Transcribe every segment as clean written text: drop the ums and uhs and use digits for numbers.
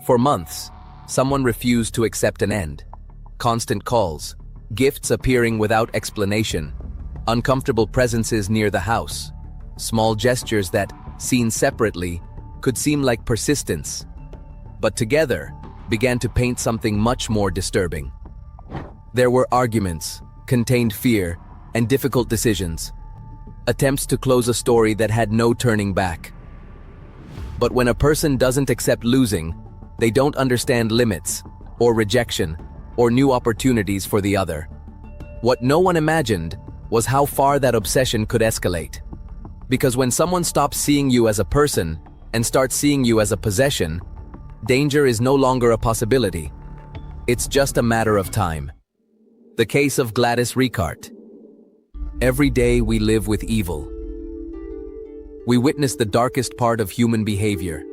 For months, someone refused to accept an end. Constant calls, gifts appearing without explanation, uncomfortable presences near the house, small gestures that, seen separately, could seem like persistence, but together began to paint something much more disturbing. There were arguments, contained fear, and difficult decisions. Attempts to close a story that had no turning back. But when a person doesn't accept losing, they don't understand limits, or rejection, or new opportunities for the other. What no one imagined was how far that obsession could escalate. Because when someone stops seeing you as a person and starts seeing you as a possession, danger is no longer a possibility. It's just a matter of time. The case of Gladys Ricart. Every day we live with evil. We witness the darkest part of human behavior.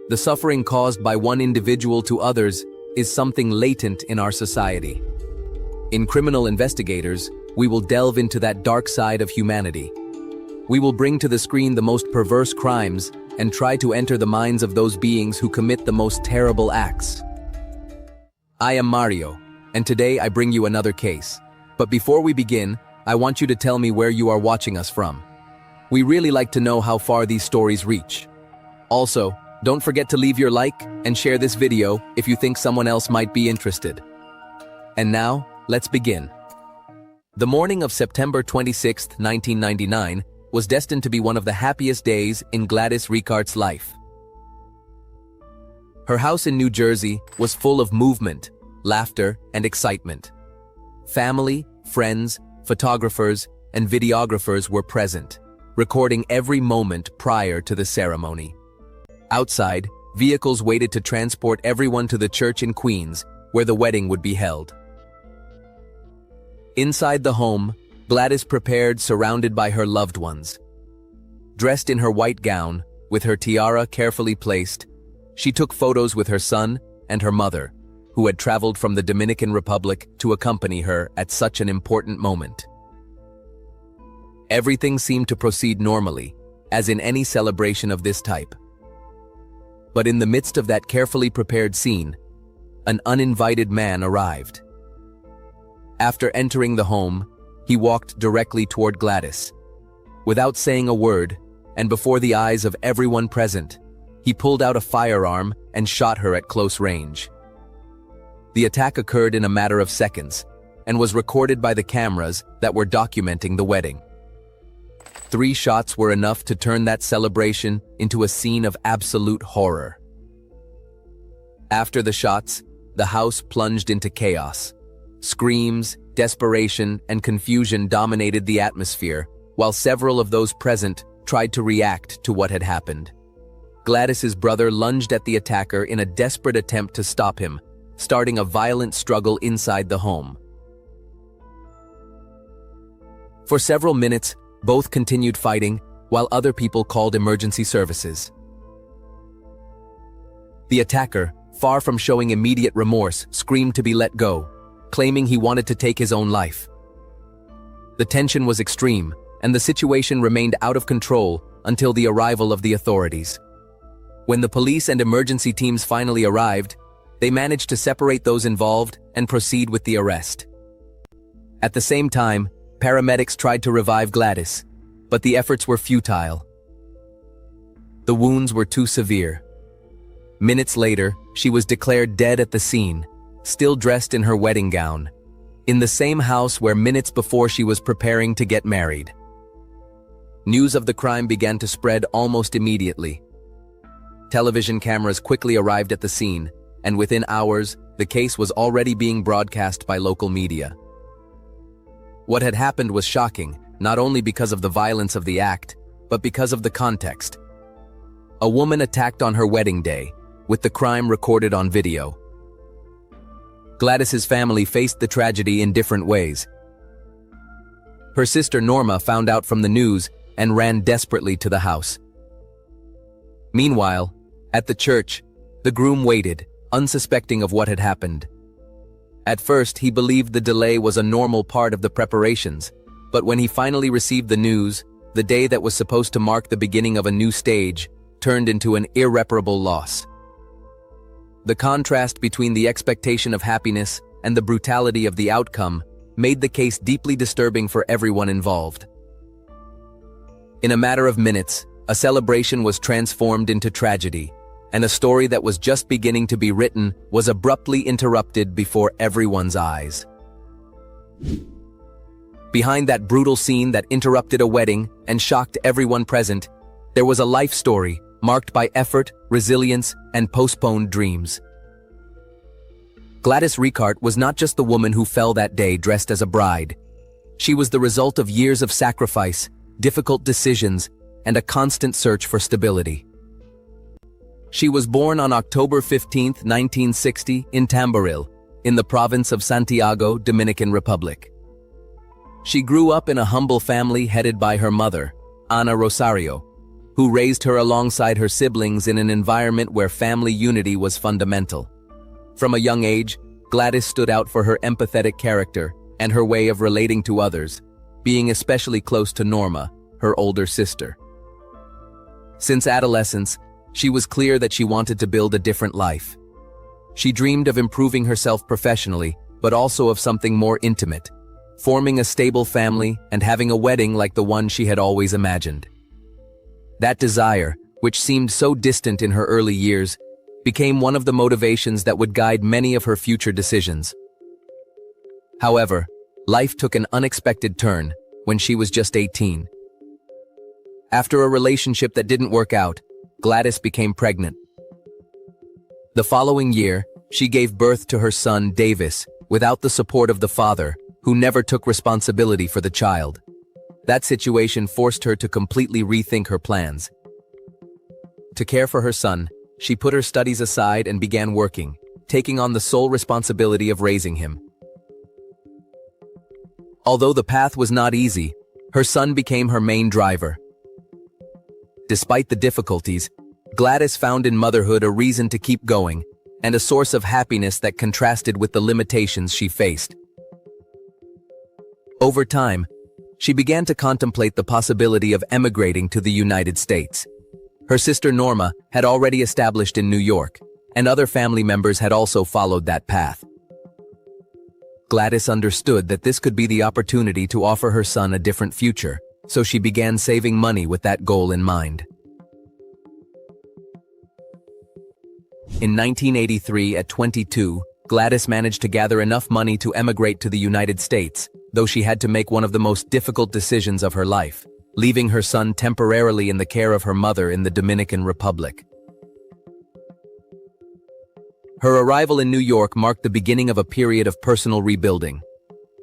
The suffering caused by one individual to others is something latent in our society. In Criminal Investigators, we will delve into that dark side of humanity. We will bring to the screen the most perverse crimes and try to enter the minds of those beings who commit the most terrible acts. I am Mario, and today I bring you another case. But before we begin, I want you to tell me where you are watching us from. We really like to know how far these stories reach. Also, don't forget to leave your like and share this video if you think someone else might be interested. And now, let's begin. The morning of September 26, 1999, was destined to be one of the happiest days in Gladys Ricart's life. Her house in New Jersey was full of movement, laughter, and excitement. Family, friends, photographers, and videographers were present, recording every moment prior to the ceremony. Outside, vehicles waited to transport everyone to the church in Queens, where the wedding would be held. Inside the home, Gladys prepared, surrounded by her loved ones. Dressed in her white gown, with her tiara carefully placed, she took photos with her son and her mother, who had traveled from the Dominican Republic to accompany her at such an important moment. Everything seemed to proceed normally, as in any celebration of this type. But in the midst of that carefully prepared scene, an uninvited man arrived. After entering the home, he walked directly toward Gladys. Without saying a word, and before the eyes of everyone present, he pulled out a firearm and shot her at close range. The attack occurred in a matter of seconds, and was recorded by the cameras that were documenting the wedding. 3 shots were enough to turn that celebration into a scene of absolute horror. After the shots, the house plunged into chaos. Screams, desperation, and confusion dominated the atmosphere, while several of those present tried to react to what had happened. Gladys's brother lunged at the attacker in a desperate attempt to stop him, starting a violent struggle inside the home. For several minutes, both continued fighting, while other people called emergency services. The attacker, far from showing immediate remorse, screamed to be let go, claiming he wanted to take his own life. The tension was extreme, and the situation remained out of control until the arrival of the authorities. When the police and emergency teams finally arrived, they managed to separate those involved and proceed with the arrest. At the same time, paramedics tried to revive Gladys, but the efforts were futile. The wounds were too severe. Minutes later, she was declared dead at the scene, still dressed in her wedding gown, in the same house where minutes before she was preparing to get married. News of the crime began to spread almost immediately. Television cameras quickly arrived at the scene, and within hours, the case was already being broadcast by local media. What had happened was shocking, not only because of the violence of the act, but because of the context. A woman attacked on her wedding day, with the crime recorded on video. Gladys's family faced the tragedy in different ways. Her sister Norma found out from the news and ran desperately to the house. Meanwhile, at the church, the groom waited, unsuspecting of what had happened. At first, he believed the delay was a normal part of the preparations, but when he finally received the news, the day that was supposed to mark the beginning of a new stage turned into an irreparable loss. The contrast between the expectation of happiness and the brutality of the outcome made the case deeply disturbing for everyone involved. In a matter of minutes, a celebration was transformed into tragedy, and a story that was just beginning to be written was abruptly interrupted before everyone's eyes. Behind that brutal scene that interrupted a wedding and shocked everyone present, there was a life story marked by effort, resilience, and postponed dreams. Gladys Ricart was not just the woman who fell that day dressed as a bride. She was the result of years of sacrifice, difficult decisions, and a constant search for stability. She was born on October 15, 1960, in Tamboril, in the province of Santiago, Dominican Republic. She grew up in a humble family headed by her mother, Ana Rosario, who raised her alongside her siblings in an environment where family unity was fundamental. From a young age, Gladys stood out for her empathetic character and her way of relating to others, being especially close to Norma, her older sister. Since adolescence, she was clear that she wanted to build a different life. She dreamed of improving herself professionally, but also of something more intimate, forming a stable family and having a wedding like the one she had always imagined. That desire, which seemed so distant in her early years, became one of the motivations that would guide many of her future decisions. However, life took an unexpected turn when she was just 18. After a relationship that didn't work out, Gladys became pregnant. The following year, she gave birth to her son, Davis, without the support of the father, who never took responsibility for the child. That situation forced her to completely rethink her plans. To care for her son, she put her studies aside and began working, taking on the sole responsibility of raising him. Although the path was not easy, her son became her main driver. Despite the difficulties, Gladys found in motherhood a reason to keep going and a source of happiness that contrasted with the limitations she faced. Over time, she began to contemplate the possibility of emigrating to the United States. Her sister Norma had already established in New York, and other family members had also followed that path. Gladys understood that this could be the opportunity to offer her son a different future, so she began saving money with that goal in mind. In 1983, at 22, Gladys managed to gather enough money to emigrate to the United States, though she had to make one of the most difficult decisions of her life, leaving her son temporarily in the care of her mother in the Dominican Republic. Her arrival in New York marked the beginning of a period of personal rebuilding.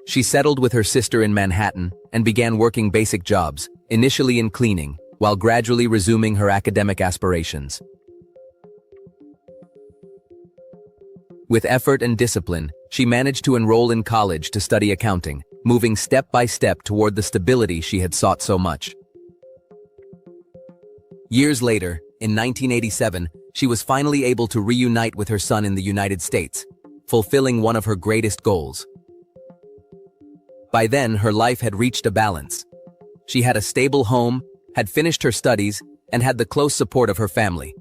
She settled with her sister in Manhattan and began working basic jobs, initially in cleaning, while gradually resuming her academic aspirations. With effort and discipline, she managed to enroll in college to study accounting, moving step by step toward the stability she had sought so much. Years later, in 1987, she was finally able to reunite with her son in the United States, fulfilling one of her greatest goals. By then, her life had reached a balance. She had a stable home, had finished her studies, and had the close support of her family.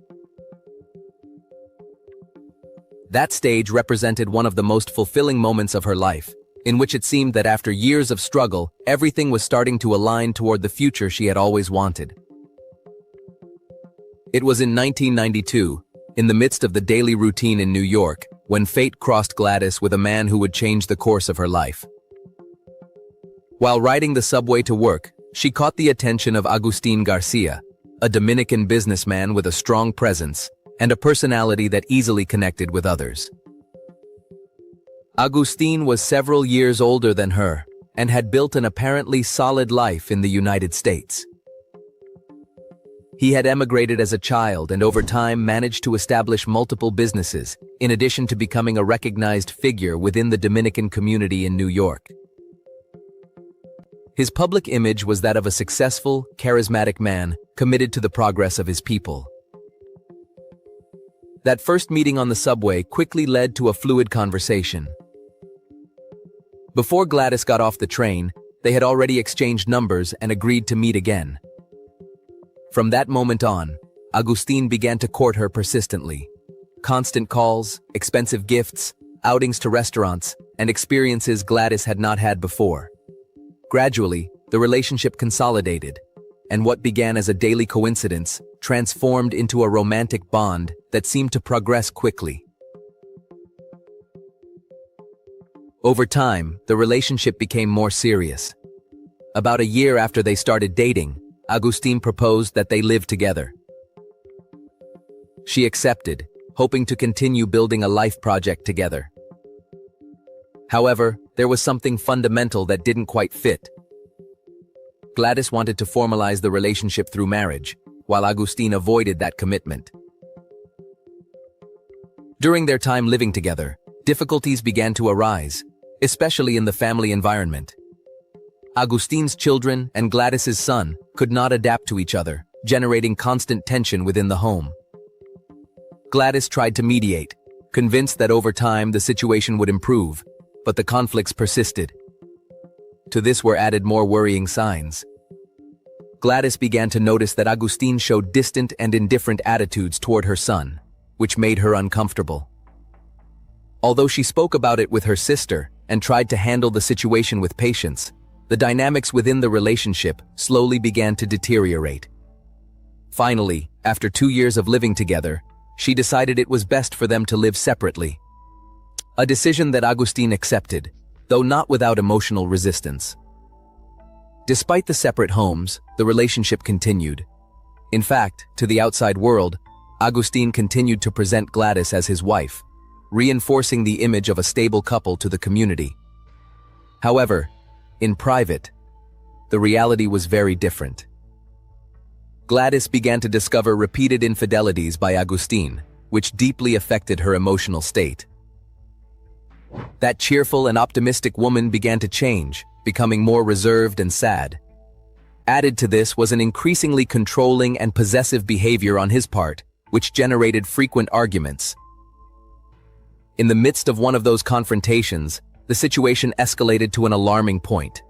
That stage represented one of the most fulfilling moments of her life, in which it seemed that after years of struggle, everything was starting to align toward the future she had always wanted. It was in 1992, in the midst of the daily routine in New York, when fate crossed Gladys with a man who would change the course of her life. While riding the subway to work, she caught the attention of Agustin Garcia, a Dominican businessman with a strong presence and a personality that easily connected with others. Agustin was several years older than her and had built an apparently solid life in the United States. He had emigrated as a child and over time managed to establish multiple businesses, in addition to becoming a recognized figure within the Dominican community in New York. His public image was that of a successful, charismatic man committed to the progress of his people. That first meeting on the subway quickly led to a fluid conversation. Before Gladys got off the train, they had already exchanged numbers and agreed to meet again. From that moment on, Agustin began to court her persistently. constant calls, expensive gifts, outings to restaurants, and experiences Gladys had not had before. Gradually, the relationship consolidated, and what began as a daily coincidence transformed into a romantic bond that seemed to progress quickly. Over time, the relationship became more serious. About a year after they started dating, Agustin proposed that they live together. She accepted, hoping to continue building a life project together. However, there was something fundamental that didn't quite fit. Gladys wanted to formalize the relationship through marriage, while Agustin avoided that commitment. During their time living together, difficulties began to arise, especially in the family environment. Agustin's children and Gladys's son could not adapt to each other, generating constant tension within the home. Gladys tried to mediate, convinced that over time the situation would improve, but the conflicts persisted. To this were added more worrying signs. Gladys began to notice that Agustin showed distant and indifferent attitudes toward her son, which made her uncomfortable. Although she spoke about it with her sister and tried to handle the situation with patience, the dynamics within the relationship slowly began to deteriorate. Finally, after 2 years of living together, she decided it was best for them to live separately. A decision that Agustin accepted, though not without emotional resistance. Despite the separate homes, the relationship continued. In fact, to the outside world, Agustin continued to present Gladys as his wife, reinforcing the image of a stable couple to the community. However, in private, the reality was very different. Gladys began to discover repeated infidelities by Agustin, which deeply affected her emotional state. That cheerful and optimistic woman began to change, becoming more reserved and sad. Added to this was an increasingly controlling and possessive behavior on his part, which generated frequent arguments. In the midst of one of those confrontations, the situation escalated to an alarming point.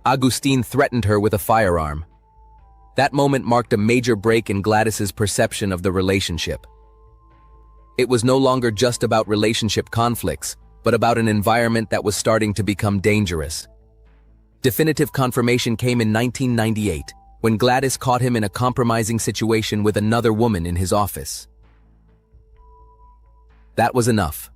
Agustin threatened her with a firearm. That moment marked a major break in Gladys's perception of the relationship. It was no longer just about relationship conflicts, but about an environment that was starting to become dangerous. Definitive confirmation came in 1998, when Gladys caught him in a compromising situation with another woman in his office. That was enough.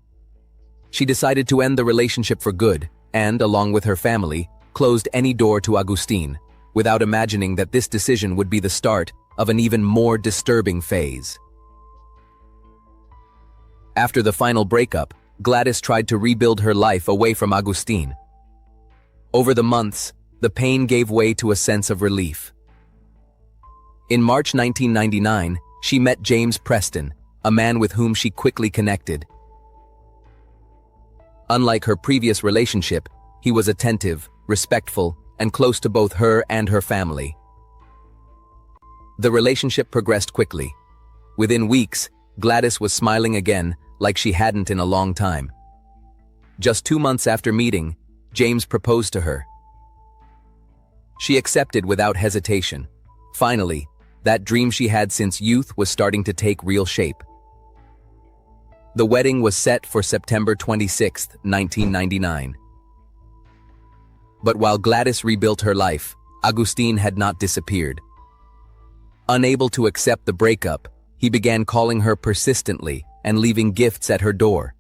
She decided to end the relationship for good, and, along with her family, closed any door to Agustin, without imagining that this decision would be the start of an even more disturbing phase. After the final breakup, Gladys tried to rebuild her life away from Agustin. Over the months, the pain gave way to a sense of relief. In March 1999, she met James Preston, a man with whom she quickly connected. Unlike her previous relationship, he was attentive, respectful, and close to both her and her family. The relationship progressed quickly. Within weeks, Gladys was smiling again, like she hadn't in a long time. Just 2 months after meeting, James proposed to her. She accepted without hesitation. Finally, that dream she had since youth was starting to take real shape. The wedding was set for September 26, 1999. But while Gladys rebuilt her life, Agustin had not disappeared. Unable to accept the breakup, he began calling her persistently and leaving gifts at her door.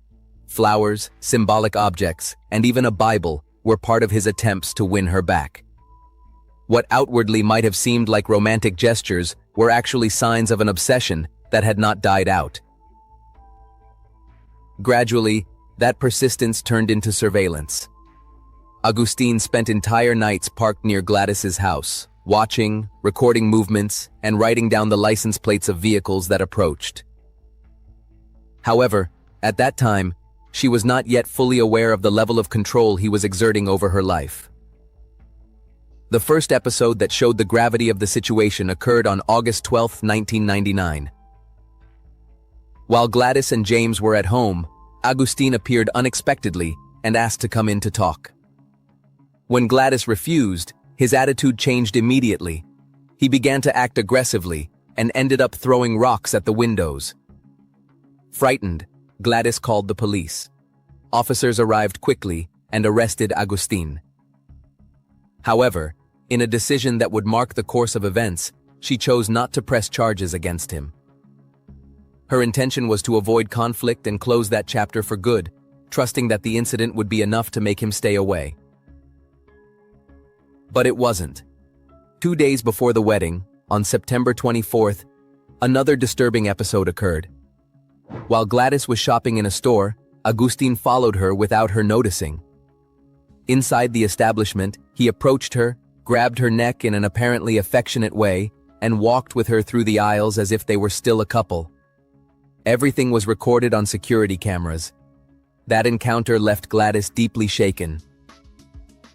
Flowers, symbolic objects, and even a Bible were part of his attempts to win her back. What outwardly might have seemed like romantic gestures were actually signs of an obsession that had not died out. Gradually, that persistence turned into surveillance. Agustin spent entire nights parked near Gladys's house, watching, recording movements, and writing down the license plates of vehicles that approached. However, at that time, she was not yet fully aware of the level of control he was exerting over her life. The first episode that showed the gravity of the situation occurred on August 12, 1999. While Gladys and James were at home, Agustin appeared unexpectedly and asked to come in to talk. When Gladys refused, his attitude changed immediately. He began to act aggressively and ended up throwing rocks at the windows. Frightened, Gladys called the police. Officers arrived quickly and arrested Agustin. However, in a decision that would mark the course of events, she chose not to press charges against him. Her intention was to avoid conflict and close that chapter for good, trusting that the incident would be enough to make him stay away. But it wasn't. 2 days before the wedding, on September 24th, another disturbing episode occurred. While Gladys was shopping in a store, Agustin followed her without her noticing. Inside the establishment, he approached her, grabbed her neck in an apparently affectionate way, and walked with her through the aisles as if they were still a couple. Everything was recorded on security cameras. That encounter left Gladys deeply shaken.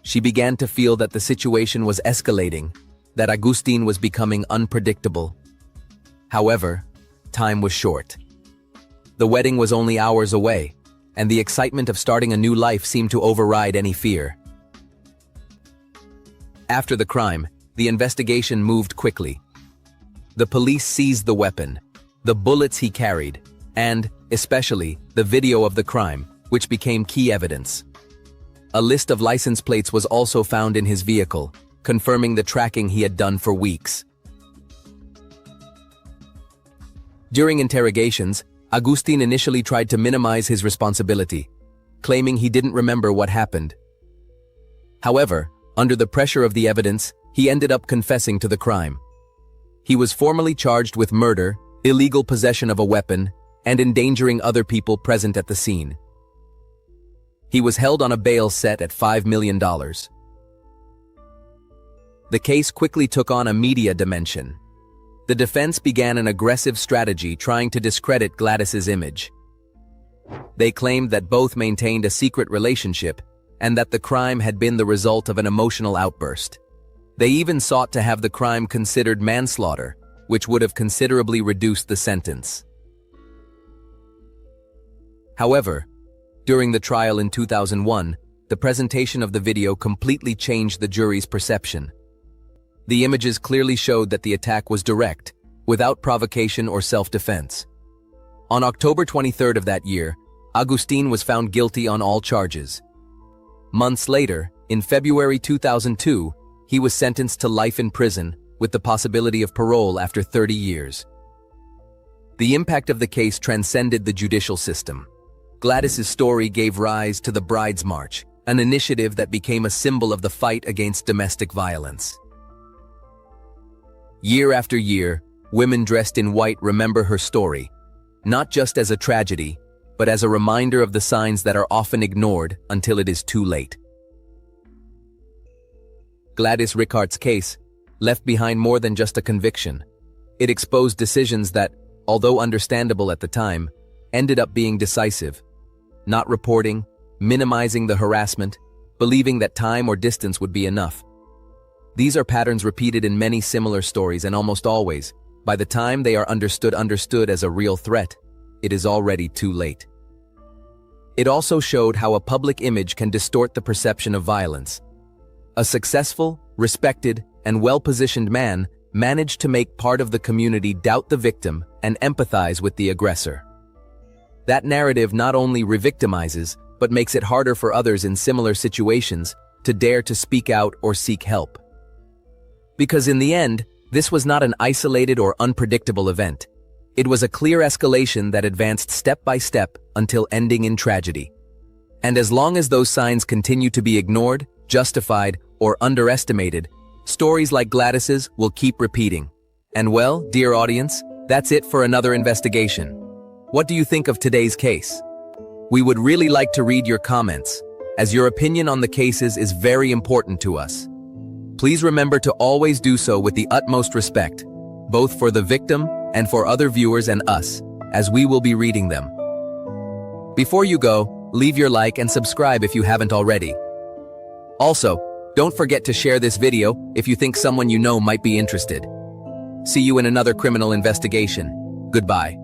She began to feel that the situation was escalating, that Agustin was becoming unpredictable. However, time was short. The wedding was only hours away, and the excitement of starting a new life seemed to override any fear. After the crime, the investigation moved quickly. The police seized the weapon, the bullets he carried, and, especially, the video of the crime, which became key evidence. A list of license plates was also found in his vehicle, confirming the tracking he had done for weeks. During interrogations, Agustin initially tried to minimize his responsibility, claiming he didn't remember what happened. However, under the pressure of the evidence, he ended up confessing to the crime. He was formally charged with murder, illegal possession of a weapon, and endangering other people present at the scene. He was held on a bail set at $5 million. The case quickly took on a media dimension. The defense began an aggressive strategy trying to discredit Gladys's image. They claimed that both maintained a secret relationship and that the crime had been the result of an emotional outburst. They even sought to have the crime considered manslaughter, which would have considerably reduced the sentence. However, during the trial in 2001, the presentation of the video completely changed the jury's perception. The images clearly showed that the attack was direct, without provocation or self-defense. On October 23rd of that year, Agustin was found guilty on all charges. Months later, in February 2002, he was sentenced to life in prison with the possibility of parole after 30 years. The impact of the case transcended the judicial system. Gladys's story gave rise to the Bride's March, an initiative that became a symbol of the fight against domestic violence. Year after year, women dressed in white remember her story, not just as a tragedy, but as a reminder of the signs that are often ignored until it is too late. Gladys Rickardt's case left behind more than just a conviction. It exposed decisions that, although understandable at the time, ended up being decisive. Not reporting, minimizing the harassment, believing that time or distance would be enough. These are patterns repeated in many similar stories, and almost always, by the time they are understood as a real threat, it is already too late. It also showed how a public image can distort the perception of violence. A successful, respected, and well-positioned man managed to make part of the community doubt the victim and empathize with the aggressor. That narrative not only re-victimizes, but makes it harder for others in similar situations to dare to speak out or seek help. Because in the end, this was not an isolated or unpredictable event. It was a clear escalation that advanced step by step until ending in tragedy. And as long as those signs continue to be ignored, justified, or underestimated, stories like Gladys's will keep repeating. And well, dear audience, that's it for another investigation. What do you think of today's case? We would really like to read your comments, as your opinion on the cases is very important to us. Please remember to always do so with the utmost respect, both for the victim and for other viewers and us, as we will be reading them. Before you go, leave your like and subscribe if you haven't already. Also, don't forget to share this video if you think someone you know might be interested. See you in another criminal investigation. Goodbye.